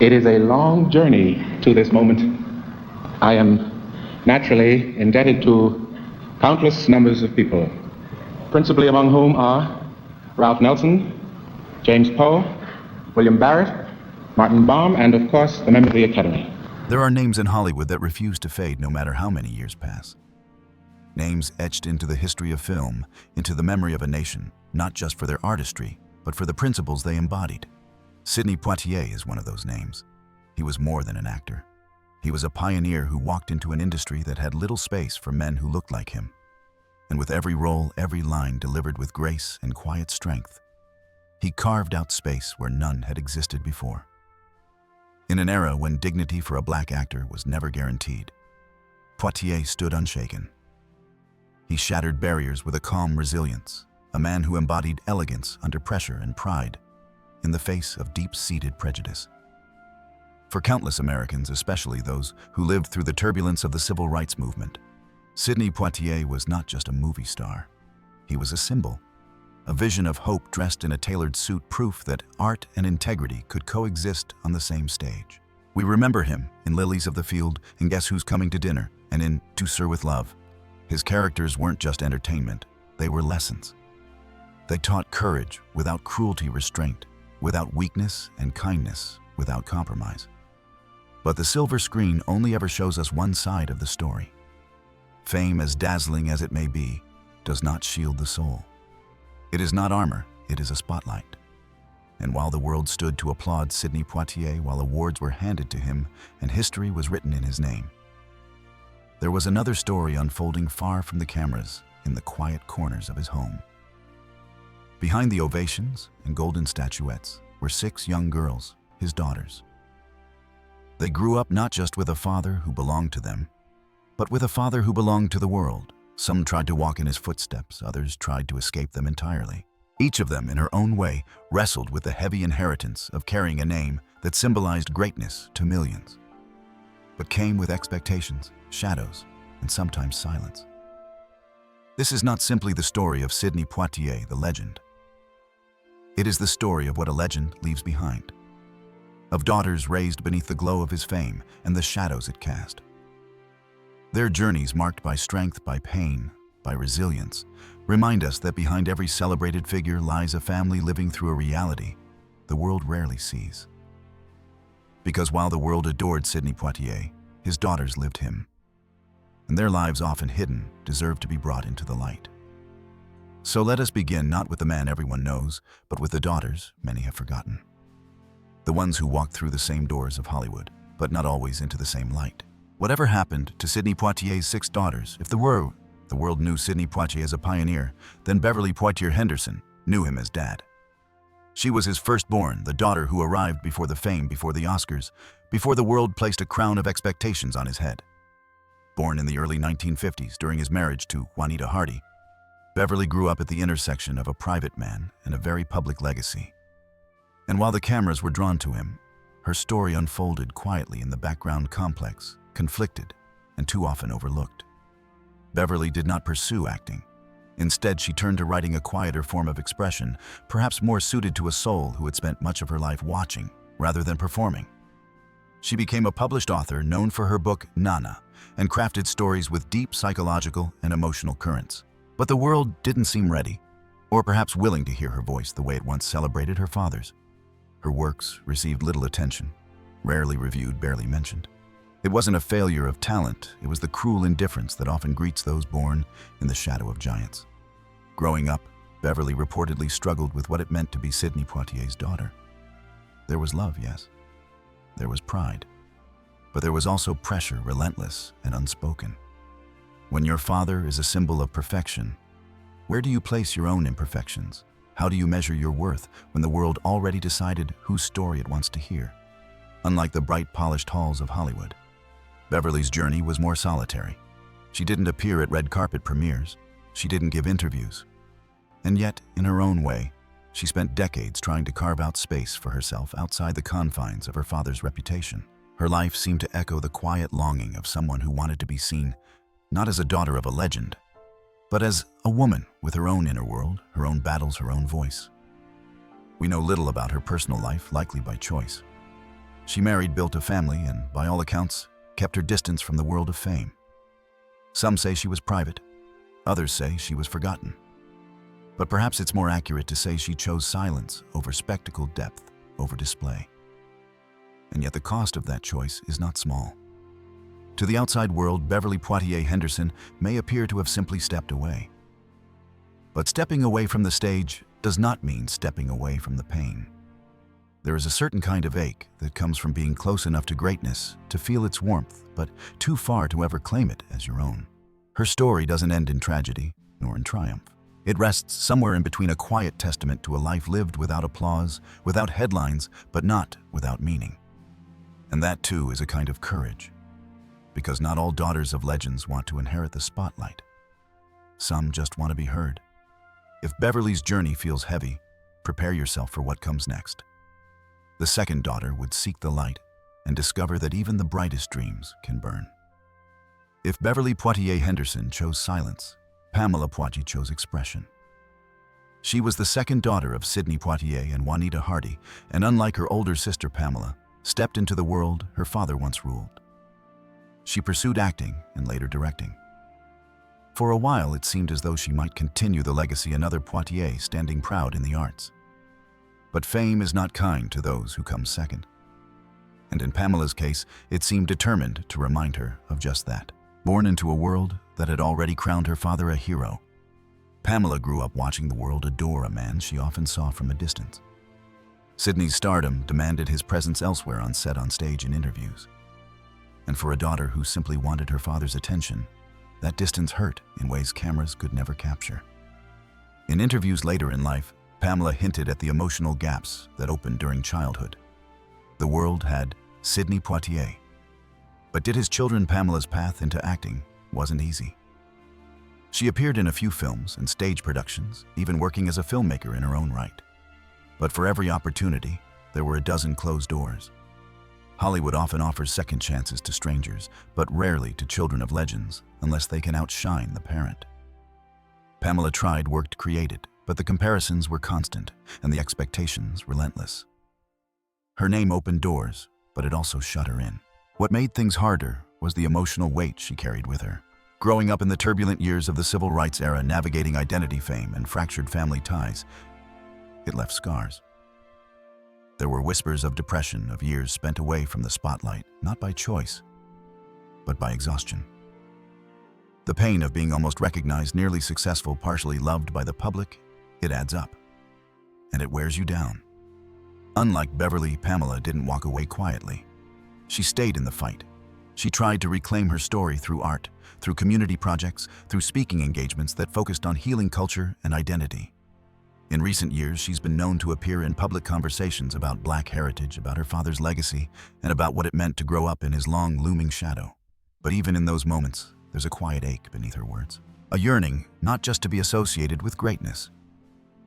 It is a long journey to this moment. I am naturally indebted to countless numbers of people, principally among whom are Ralph Nelson, James Poe, William Barrett, Martin Baum, and of course, the member of the Academy. There are names in Hollywood that refuse to fade no matter how many years pass. Names etched into the history of film, into the memory of a nation, not just for their artistry, but for the principles they embodied. Sidney Poitier is one of those names. He was more than an actor. He was a pioneer who walked into an industry that had little space for men who looked like him. And with every role, every line delivered with grace and quiet strength, he carved out space where none had existed before. In an era when dignity for a black actor was never guaranteed, Poitier stood unshaken. He shattered barriers with a calm resilience, a man who embodied elegance under pressure and pride in the face of deep-seated prejudice. For countless Americans, especially those who lived through the turbulence of the civil rights movement, Sidney Poitier was not just a movie star. He was a symbol, a vision of hope dressed in a tailored suit, proof that art and integrity could coexist on the same stage. We remember him in Lilies of the Field, in Guess Who's Coming to Dinner, and in To Sir with Love. His characters weren't just entertainment, they were lessons. They taught courage without cruelty, restraint, without weakness, and kindness without compromise. But the silver screen only ever shows us one side of the story. Fame, as dazzling as it may be, does not shield the soul. It is not armor, it is a spotlight. And while the world stood to applaud Sidney Poitier, while awards were handed to him and history was written in his name, there was another story unfolding far from the cameras in the quiet corners of his home. Behind the ovations and golden statuettes were 6 young girls, his daughters. They grew up not just with a father who belonged to them, but with a father who belonged to the world. Some tried to walk in his footsteps, others tried to escape them entirely. Each of them, in her own way, wrestled with the heavy inheritance of carrying a name that symbolized greatness to millions, but came with expectations, shadows, and sometimes silence. This is not simply the story of Sidney Poitier, the legend. It is the story of what a legend leaves behind, of daughters raised beneath the glow of his fame and the shadows it cast. Their journeys, marked by strength, by pain, by resilience, remind us that behind every celebrated figure lies a family living through a reality the world rarely sees. Because while the world adored Sidney Poitier, his daughters lived him, and their lives, often hidden, deserve to be brought into the light. So let us begin not with the man everyone knows, but with the daughters many have forgotten. The ones who walked through the same doors of Hollywood, but not always into the same light. Whatever happened to Sidney Poitier's 6 daughters, if the world knew Sidney Poitier as a pioneer, then Beverly Poitier-Henderson knew him as Dad. She was his firstborn, the daughter who arrived before the fame, before the Oscars, before the world placed a crown of expectations on his head. Born in the early 1950s during his marriage to Juanita Hardy, Beverly grew up at the intersection of a private man and a very public legacy. And while the cameras were drawn to him, her story unfolded quietly in the background, complex, conflicted, and too often overlooked. Beverly did not pursue acting. Instead, she turned to writing, a quieter form of expression, perhaps more suited to a soul who had spent much of her life watching rather than performing. She became a published author known for her book Nana, and crafted stories with deep psychological and emotional currents. But the world didn't seem ready, or perhaps willing to hear her voice the way it once celebrated her father's. Her works received little attention, rarely reviewed, barely mentioned. It wasn't a failure of talent, it was the cruel indifference that often greets those born in the shadow of giants. Growing up, Beverly reportedly struggled with what it meant to be Sidney Poitier's daughter. There was love, yes. There was pride. But there was also pressure, relentless and unspoken. When your father is a symbol of perfection, where do you place your own imperfections? How do you measure your worth when the world already decided whose story it wants to hear? Unlike the bright, polished halls of Hollywood, Beverly's journey was more solitary. She didn't appear at red carpet premieres. She didn't give interviews. And yet, in her own way, she spent decades trying to carve out space for herself outside the confines of her father's reputation. Her life seemed to echo the quiet longing of someone who wanted to be seen, not as a daughter of a legend, but as a woman with her own inner world, her own battles, her own voice. We know little about her personal life, likely by choice. She married, built a family, and, by all accounts, kept her distance from the world of fame. Some say she was private. Others say she was forgotten. But perhaps it's more accurate to say she chose silence over spectacle, depth over display. And yet the cost of that choice is not small. To the outside world, Beverly Poitier-Henderson may appear to have simply stepped away. But stepping away from the stage does not mean stepping away from the pain. There is a certain kind of ache that comes from being close enough to greatness to feel its warmth, but too far to ever claim it as your own. Her story doesn't end in tragedy, nor in triumph. It rests somewhere in between, a quiet testament to a life lived without applause, without headlines, but not without meaning. And that, too, is a kind of courage. Because not all daughters of legends want to inherit the spotlight. Some just want to be heard. If Beverly's journey feels heavy, prepare yourself for what comes next. The second daughter would seek the light and discover that even the brightest dreams can burn. If Beverly Poitier-Henderson chose silence, Pamela Poitier chose expression. She was the second daughter of Sidney Poitier and Juanita Hardy, and unlike her older sister Pamela, stepped into the world her father once ruled. She pursued acting and later directing. For a while, it seemed as though she might continue the legacy of another Poitier standing proud in the arts. But fame is not kind to those who come second. And in Pamela's case, it seemed determined to remind her of just that. Born into a world that had already crowned her father a hero, Pamela grew up watching the world adore a man she often saw from a distance. Sidney's stardom demanded his presence elsewhere, on set, on stage, in interviews. And for a daughter who simply wanted her father's attention, that distance hurt in ways cameras could never capture. In interviews later in life, Pamela hinted at the emotional gaps that opened during childhood. The world had Sidney Poitier. But did his children? Pamela's path into acting wasn't easy. She appeared in a few films and stage productions, even working as a filmmaker in her own right. But for every opportunity, there were a dozen closed doors. Hollywood often offers second chances to strangers, but rarely to children of legends, unless they can outshine the parent. Pamela tried, worked, created, but the comparisons were constant and the expectations relentless. Her name opened doors, but it also shut her in. What made things harder was the emotional weight she carried with her. Growing up in the turbulent years of the civil rights era, navigating identity, fame, and fractured family ties, it left scars. There were whispers of depression, of years spent away from the spotlight, not by choice, but by exhaustion. The pain of being almost recognized, nearly successful, partially loved by the public, it adds up, and it wears you down. Unlike Beverly, Pamela didn't walk away quietly. She stayed in the fight. She tried to reclaim her story through art, through community projects, through speaking engagements that focused on healing culture and identity. In recent years, she's been known to appear in public conversations about Black heritage, about her father's legacy, and about what it meant to grow up in his long, looming shadow. But even in those moments, there's a quiet ache beneath her words. A yearning not just to be associated with greatness,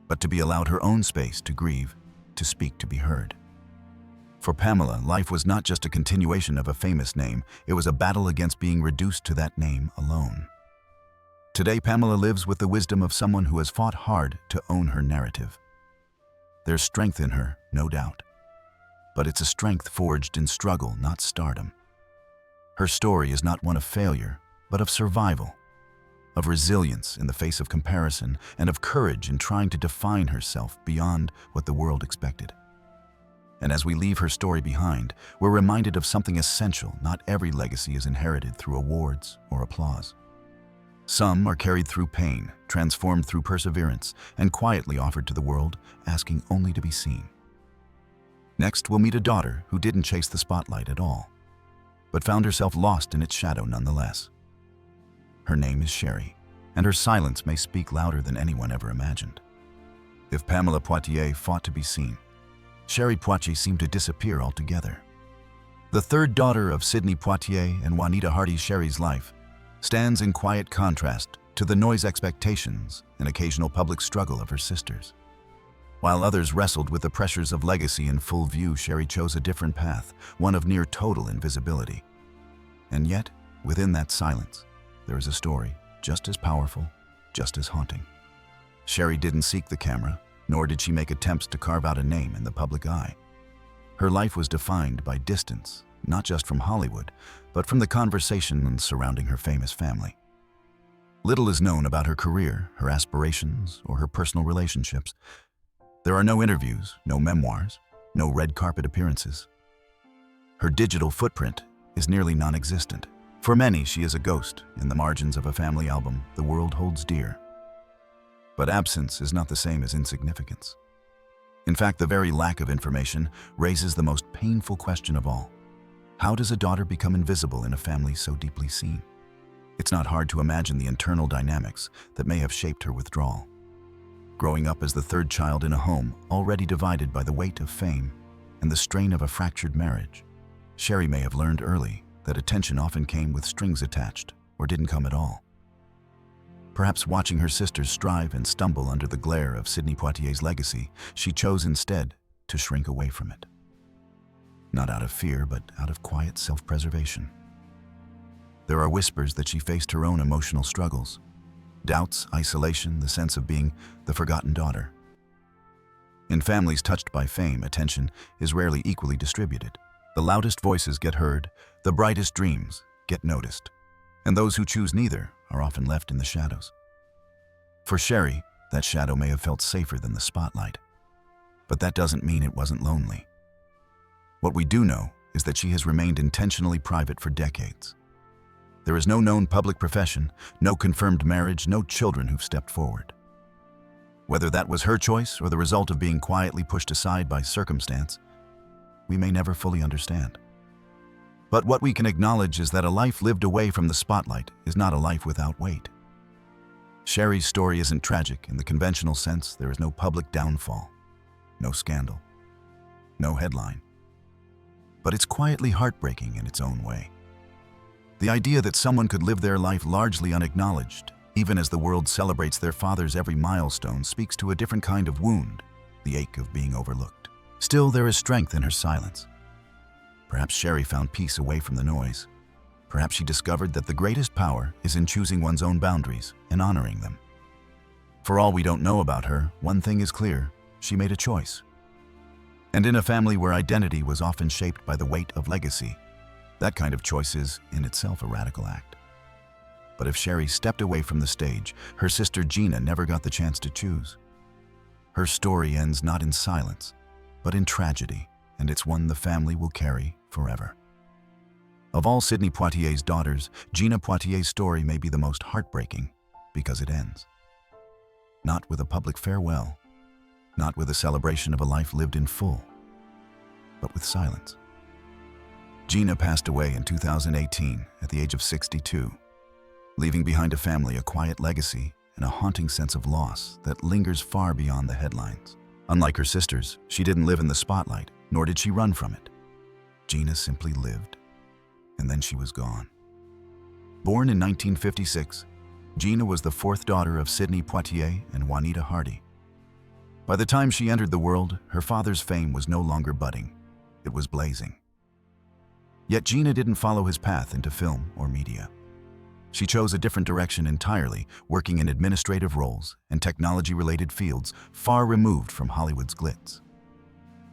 but to be allowed her own space to grieve, to speak, to be heard. For Pamela, life was not just a continuation of a famous name, it was a battle against being reduced to that name alone. Today, Pamela lives with the wisdom of someone who has fought hard to own her narrative. There's strength in her, no doubt. But it's a strength forged in struggle, not stardom. Her story is not one of failure, but of survival, of resilience in the face of comparison, and of courage in trying to define herself beyond what the world expected. And as we leave her story behind, we're reminded of something essential. Not every legacy is inherited through awards or applause. Some are carried through pain, transformed through perseverance, and quietly offered to the world, asking only to be seen. Next, we'll meet a daughter who didn't chase the spotlight at all, but found herself lost in its shadow nonetheless. Her name is Sherry, and her silence may speak louder than anyone ever imagined. If Pamela Poitier fought to be seen, Sherry Poitier seemed to disappear altogether. The third daughter of Sidney Poitier and Juanita Hardy, Sherry's life stands in quiet contrast to the noise, expectations, and occasional public struggle of her sisters. While others wrestled with the pressures of legacy in full view, Sherry chose a different path, one of near total invisibility. And yet, within that silence, there is a story just as powerful, just as haunting. Sherry didn't seek the camera, nor did she make attempts to carve out a name in the public eye. Her life was defined by distance, not just from Hollywood, but from the conversations surrounding her famous family. Little is known about her career, her aspirations, or her personal relationships. There are no interviews, no memoirs, no red carpet appearances. Her digital footprint is nearly non-existent. For many, she is a ghost in the margins of a family album the world holds dear. But absence is not the same as insignificance. In fact, the very lack of information raises the most painful question of all. How does a daughter become invisible in a family so deeply seen? It's not hard to imagine the internal dynamics that may have shaped her withdrawal. Growing up as the third child in a home already divided by the weight of fame and the strain of a fractured marriage, Sherry may have learned early that attention often came with strings attached or didn't come at all. Perhaps watching her sisters strive and stumble under the glare of Sidney Poitier's legacy, she chose instead to shrink away from it. Not out of fear, but out of quiet self-preservation. There are whispers that she faced her own emotional struggles. Doubts, isolation, the sense of being the forgotten daughter. In families touched by fame, attention is rarely equally distributed. The loudest voices get heard, the brightest dreams get noticed, and those who choose neither are often left in the shadows. For Sherry, that shadow may have felt safer than the spotlight, but that doesn't mean it wasn't lonely. What we do know is that she has remained intentionally private for decades. There is no known public profession, no confirmed marriage, no children who've stepped forward. Whether that was her choice or the result of being quietly pushed aside by circumstance, we may never fully understand. But what we can acknowledge is that a life lived away from the spotlight is not a life without weight. Sherry's story isn't tragic in the conventional sense. There is no public downfall, no scandal, no headline. But it's quietly heartbreaking in its own way. The idea that someone could live their life largely unacknowledged, even as the world celebrates their father's every milestone, speaks to a different kind of wound, the ache of being overlooked. Still, there is strength in her silence. Perhaps Sherry found peace away from the noise. Perhaps she discovered that the greatest power is in choosing one's own boundaries and honoring them. For all we don't know about her, one thing is clear: she made a choice. And in a family where identity was often shaped by the weight of legacy, that kind of choice is, in itself, a radical act. But if Sherry stepped away from the stage, her sister Gina never got the chance to choose. Her story ends not in silence, but in tragedy, and it's one the family will carry forever. Of all Sidney Poitier's daughters, Gina Poitier's story may be the most heartbreaking because it ends. Not with a public farewell, not with a celebration of a life lived in full, but with silence. Gina passed away in 2018 at the age of 62, leaving behind a family, a quiet legacy, and a haunting sense of loss that lingers far beyond the headlines. Unlike her sisters, she didn't live in the spotlight, nor did she run from it. Gina simply lived, and then she was gone. Born in 1956, Gina was the fourth daughter of Sidney Poitier and Juanita Hardy. By the time she entered the world, her father's fame was no longer budding, it was blazing. Yet Gina didn't follow his path into film or media. She chose a different direction entirely, working in administrative roles and technology-related fields far removed from Hollywood's glitz.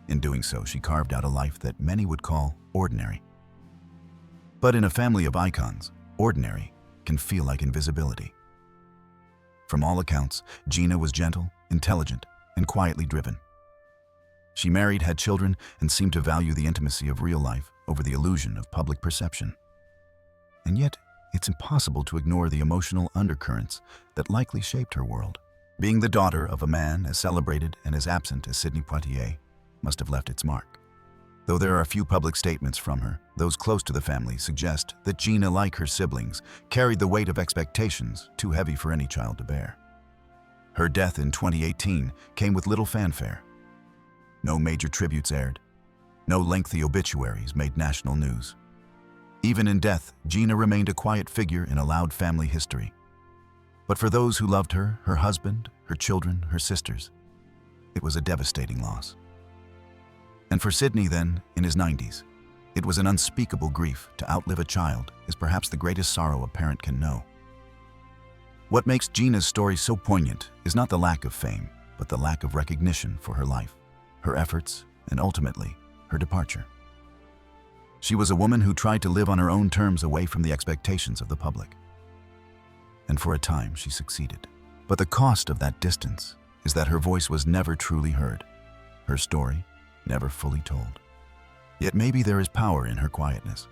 In doing so, she carved out a life that many would call ordinary. But in a family of icons, ordinary can feel like invisibility. From all accounts, Gina was gentle, intelligent, and quietly driven. She married, had children, and seemed to value the intimacy of real life over the illusion of public perception. And yet, it's impossible to ignore the emotional undercurrents that likely shaped her world. Being the daughter of a man as celebrated and as absent as Sidney Poitier must have left its mark. Though there are a few public statements from her, those close to the family suggest that Gina, like her siblings, carried the weight of expectations too heavy for any child to bear. Her death in 2018 came with little fanfare. No major tributes aired. No lengthy obituaries made national news. Even in death, Gina remained a quiet figure in a loud family history. But for those who loved her, her husband, her children, her sisters, it was a devastating loss. And for Sidney then, in his 90s, it was an unspeakable grief. To outlive a child is perhaps the greatest sorrow a parent can know. What makes Gina's story so poignant is not the lack of fame, but the lack of recognition for her life, her efforts, and ultimately, her departure. She was a woman who tried to live on her own terms away from the expectations of the public. And for a time, she succeeded. But the cost of that distance is that her voice was never truly heard, her story never fully told. Yet maybe there is power in her quietness.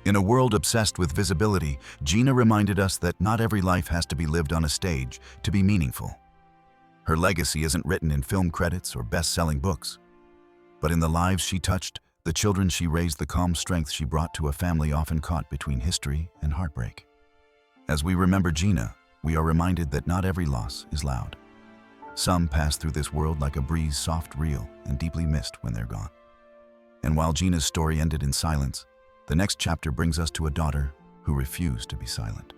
In a world obsessed with visibility, Gina reminded us that not every life has to be lived on a stage to be meaningful. Her legacy isn't written in film credits or best-selling books, but in the lives she touched, the children she raised, the calm strength she brought to a family often caught between history and heartbreak. As we remember Gina, we are reminded that not every loss is loud. Some pass through this world like a breeze, soft, real, and deeply missed when they're gone. And while Gina's story ended in silence, the next chapter brings us to a daughter who refused to be silent.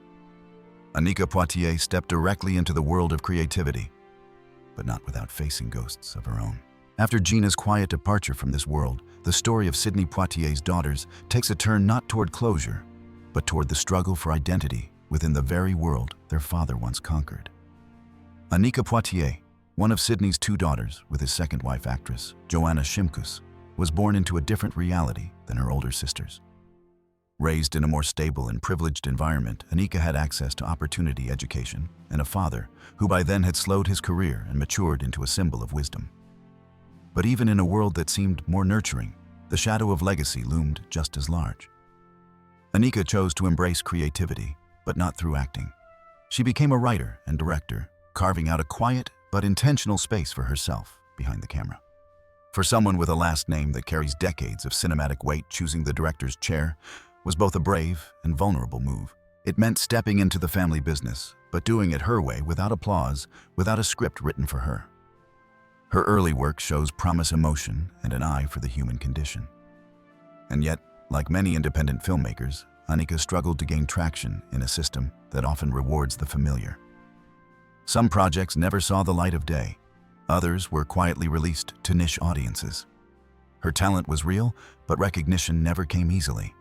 Anika Poitier stepped directly into the world of creativity, but not without facing ghosts of her own. After Gina's quiet departure from this world, the story of Sidney Poitier's daughters takes a turn not toward closure, but toward the struggle for identity within the very world their father once conquered. Anika Poitier, one of Sidney's two daughters with his second wife, actress Joanna Shimkus, was born into a different reality than her older sisters. Raised in a more stable and privileged environment, Anika had access to opportunity, education, and a father who by then had slowed his career and matured into a symbol of wisdom. But even in a world that seemed more nurturing, the shadow of legacy loomed just as large. Anika chose to embrace creativity, but not through acting. She became a writer and director, carving out a quiet but intentional space for herself behind the camera. For someone with a last name that carries decades of cinematic weight, choosing the director's chair was both a brave and vulnerable move. It meant stepping into the family business, but doing it her way, without applause, without a script written for her. Her early work shows promise, emotion, and an eye for the human condition. And yet, like many independent filmmakers, Anika struggled to gain traction in a system that often rewards the familiar. Some projects never saw the light of day. Others were quietly released to niche audiences. Her talent was real, but recognition never came easily.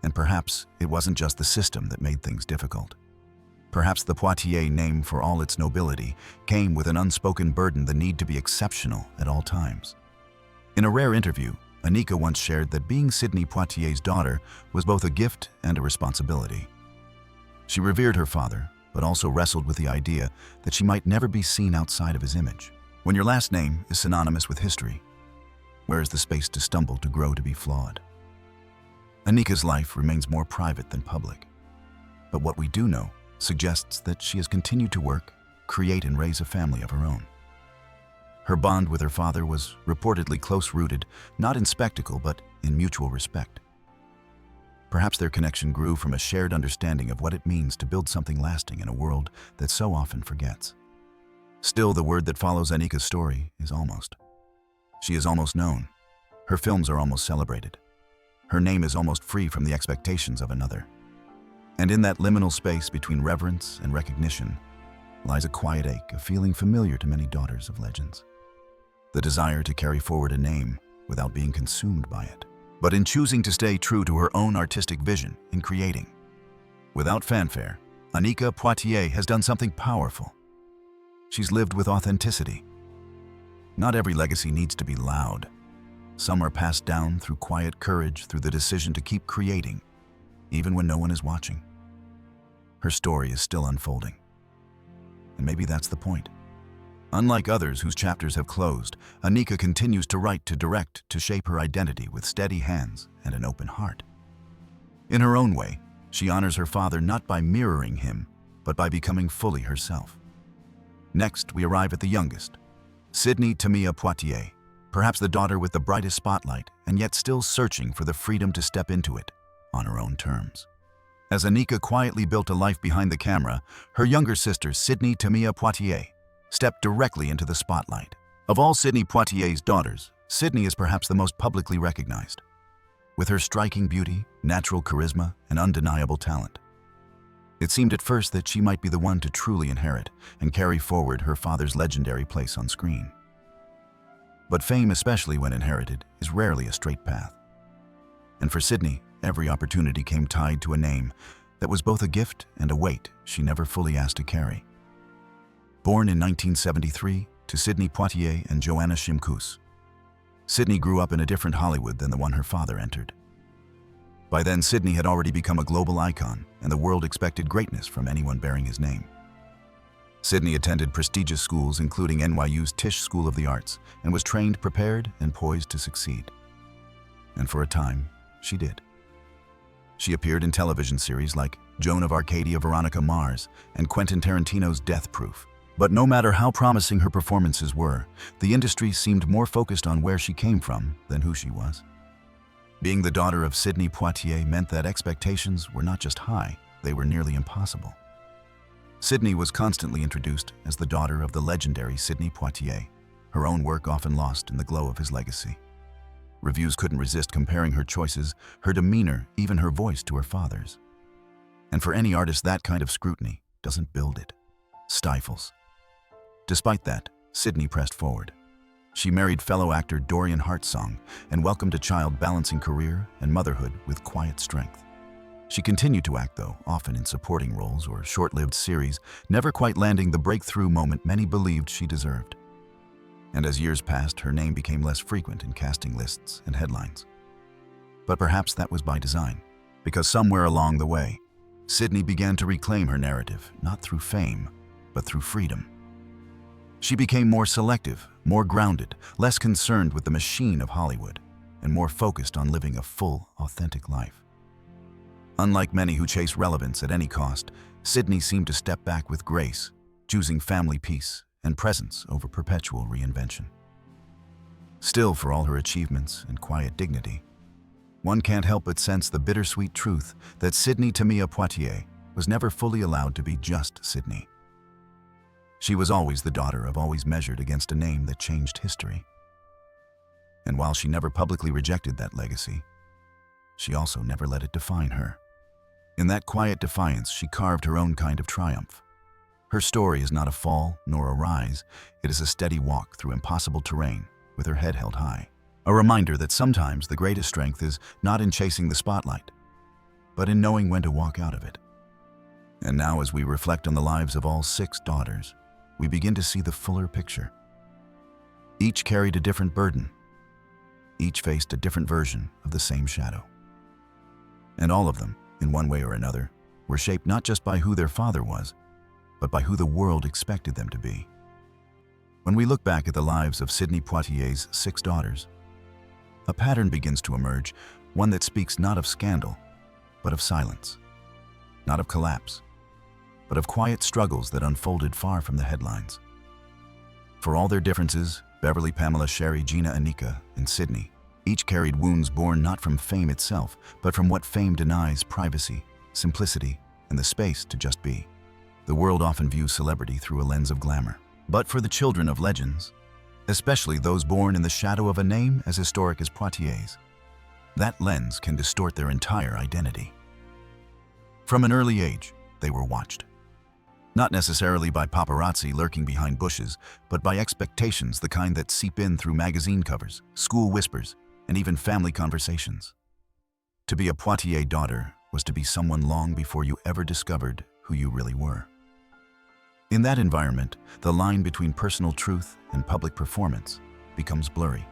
And perhaps it wasn't just the system that made things difficult. Perhaps the Poitier name, for all its nobility, came with an unspoken burden, the need to be exceptional at all times. In a rare interview, Anika once shared that being Sidney Poitier's daughter was both a gift and a responsibility. She revered her father, but also wrestled with the idea that she might never be seen outside of his image. When your last name is synonymous with history, where is the space to stumble, to grow, to be flawed? Anika's life remains more private than public, but what we do know suggests that she has continued to work, create, and raise a family of her own. Her bond with her father was reportedly close-rooted, not in spectacle, but in mutual respect. Perhaps their connection grew from a shared understanding of what it means to build something lasting in a world that so often forgets. Still, the word that follows Anika's story is almost. She is almost known. Her films are almost celebrated. Her name is almost free from the expectations of another. And in that liminal space between reverence and recognition lies a quiet ache, a feeling familiar to many daughters of legends. The desire to carry forward a name without being consumed by it, but in choosing to stay true to her own artistic vision in creating. Without fanfare, Anika Poitier has done something powerful. She's lived with authenticity. Not every legacy needs to be loud. Some are passed down through quiet courage, through the decision to keep creating, even when no one is watching. Her story is still unfolding. And maybe that's the point. Unlike others whose chapters have closed, Anika continues to write, to direct, to shape her identity with steady hands and an open heart. In her own way, she honors her father not by mirroring him, but by becoming fully herself. Next, we arrive at the youngest, Sidney Tamiia Poitier, perhaps the daughter with the brightest spotlight, and yet still searching for the freedom to step into it on her own terms. As Anika quietly built a life behind the camera, her younger sister, Sidney Tamiia Poitier, stepped directly into the spotlight. Of all Sidney Poitier's daughters, Sidney is perhaps the most publicly recognized. With her striking beauty, natural charisma, and undeniable talent, it seemed at first that she might be the one to truly inherit and carry forward her father's legendary place on screen. But fame, especially when inherited, is rarely a straight path. And for Sidney, every opportunity came tied to a name that was both a gift and a weight she never fully asked to carry. Born in 1973 to Sidney Poitier and Joanna Shimkus, Sidney grew up in a different Hollywood than the one her father entered. By then, Sidney had already become a global icon, and the world expected greatness from anyone bearing his name. Sidney attended prestigious schools, including NYU's Tisch School of the Arts, and was trained, prepared, and poised to succeed. And for a time, she did. She appeared in television series like Joan of Arcadia, Veronica Mars, and Quentin Tarantino's Death Proof. But no matter how promising her performances were, the industry seemed more focused on where she came from than who she was. Being the daughter of Sidney Poitier meant that expectations were not just high, they were nearly impossible. Sidney was constantly introduced as the daughter of the legendary Sidney Poitier, her own work often lost in the glow of his legacy. Reviews couldn't resist comparing her choices, her demeanor, even her voice to her father's. And for any artist, that kind of scrutiny doesn't build, it stifles. Despite that, Sidney pressed forward. She married fellow actor Dorian Hartsong and welcomed a child, balancing career and motherhood with quiet strength. She continued to act, though, often in supporting roles or short-lived series, never quite landing the breakthrough moment many believed she deserved. And as years passed, her name became less frequent in casting lists and headlines. But perhaps that was by design, because somewhere along the way, Sidney began to reclaim her narrative, not through fame, but through freedom. She became more selective, more grounded, less concerned with the machine of Hollywood, and more focused on living a full, authentic life. Unlike many who chase relevance at any cost, Sidney seemed to step back with grace, choosing family peace and presence over perpetual reinvention. Still, for all her achievements and quiet dignity, one can't help but sense the bittersweet truth that Sidney Tamiia Poitier was never fully allowed to be just Sidney. She was always the daughter of, always measured against a name that changed history. And while she never publicly rejected that legacy, she also never let it define her. In that quiet defiance, she carved her own kind of triumph. Her story is not a fall nor a rise, it is a steady walk through impossible terrain with her head held high. A reminder that sometimes the greatest strength is not in chasing the spotlight, but in knowing when to walk out of it. And now, as we reflect on the lives of all 6 daughters, we begin to see the fuller picture. Each carried a different burden. Each faced a different version of the same shadow. And all of them, in one way or another, were shaped not just by who their father was, but by who the world expected them to be. When we look back at the lives of Sidney Poitier's 6 daughters, a pattern begins to emerge, one that speaks not of scandal, but of silence, not of collapse, but of quiet struggles that unfolded far from the headlines. For all their differences, Beverly, Pamela, Sherry, Gina, Anika, and Sidney each carried wounds born not from fame itself, but from what fame denies: privacy, simplicity, and the space to just be. The world often views celebrity through a lens of glamour. But for the children of legends, especially those born in the shadow of a name as historic as Poitier's, that lens can distort their entire identity. From an early age, they were watched. Not necessarily by paparazzi lurking behind bushes, but by expectations, the kind that seep in through magazine covers, school whispers, and even family conversations. To be a Poitier daughter was to be someone long before you ever discovered who you really were. In that environment, the line between personal truth and public performance becomes blurry.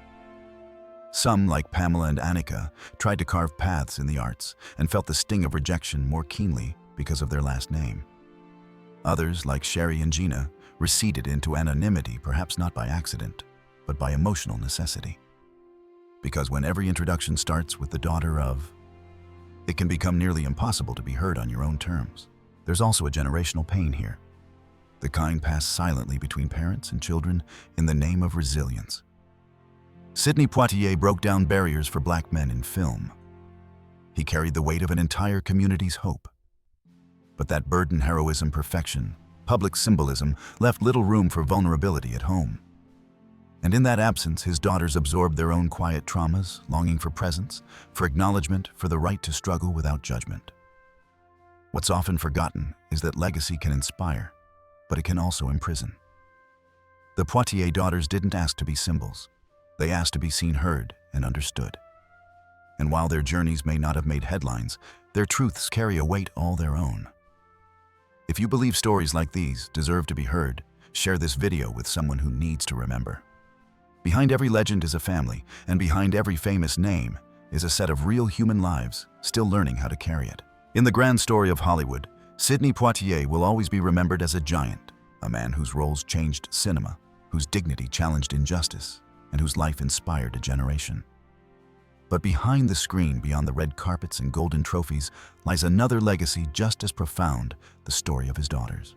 Some, like Pamela and Anika, tried to carve paths in the arts and felt the sting of rejection more keenly because of their last name. Others, like Sherry and Gina, receded into anonymity, perhaps not by accident, but by emotional necessity. Because when every introduction starts with the daughter of, it can become nearly impossible to be heard on your own terms. There's also a generational pain here, the kind passed silently between parents and children in the name of resilience. Sidney Poitier broke down barriers for Black men in film. He carried the weight of an entire community's hope. But that burden, heroism, perfection, public symbolism left little room for vulnerability at home. And in that absence, his daughters absorbed their own quiet traumas, longing for presence, for acknowledgement, for the right to struggle without judgment. What's often forgotten is that legacy can inspire, but it can also imprison. The Poitier daughters didn't ask to be symbols. They asked to be seen, heard, and understood. And while their journeys may not have made headlines, their truths carry a weight all their own. If you believe stories like these deserve to be heard, share this video with someone who needs to remember. Behind every legend is a family, and behind every famous name is a set of real human lives still learning how to carry it. In the grand story of Hollywood, Sidney Poitier will always be remembered as a giant, a man whose roles changed cinema, whose dignity challenged injustice, and whose life inspired a generation. But behind the screen, beyond the red carpets and golden trophies, lies another legacy just as profound, the story of his daughters.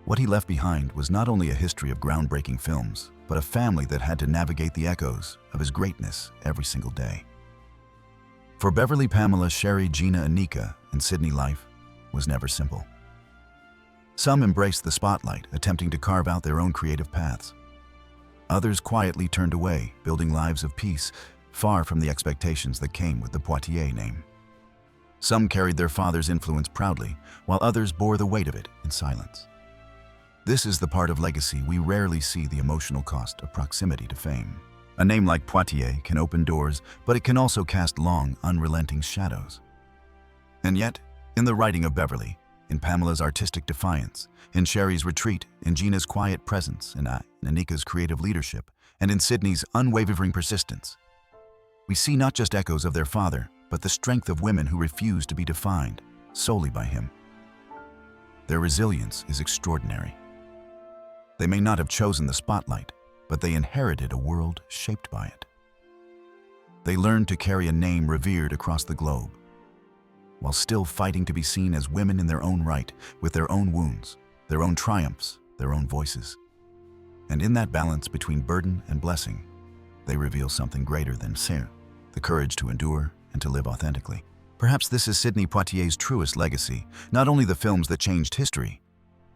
What he left behind was not only a history of groundbreaking films, but a family that had to navigate the echoes of his greatness every single day. For Beverly, Pamela, Sherry, Gina, Anika, and Sidney, life was never simple. Some embraced the spotlight, attempting to carve out their own creative paths. Others quietly turned away, building lives of peace, far from the expectations that came with the Poitier name. Some carried their father's influence proudly, while others bore the weight of it in silence. This is the part of legacy we rarely see: the emotional cost of proximity to fame. A name like Poitier can open doors, but it can also cast long, unrelenting shadows. And yet, in the writing of Beverly, in Pamela's artistic defiance, in Sherry's retreat, in Gina's quiet presence, in Anika's creative leadership, and in Sidney's unwavering persistence, we see not just echoes of their father, but the strength of women who refuse to be defined solely by him. Their resilience is extraordinary. They may not have chosen the spotlight, but they inherited a world shaped by it. They learned to carry a name revered across the globe, while still fighting to be seen as women in their own right, with their own wounds, their own triumphs, their own voices. And in that balance between burden and blessing, they reveal something greater than sin, the courage to endure and to live authentically. Perhaps this is Sidney Poitier's truest legacy, not only the films that changed history,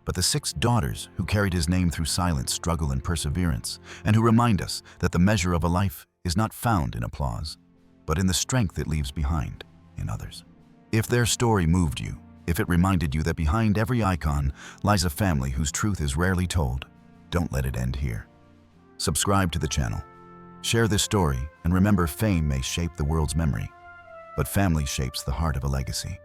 but the 6 daughters who carried his name through silence, struggle, and perseverance, and who remind us that the measure of a life is not found in applause, but in the strength it leaves behind in others. If their story moved you, if it reminded you that behind every icon lies a family whose truth is rarely told, don't let it end here. Subscribe to the channel, share this story, and remember, fame may shape the world's memory, but family shapes the heart of a legacy.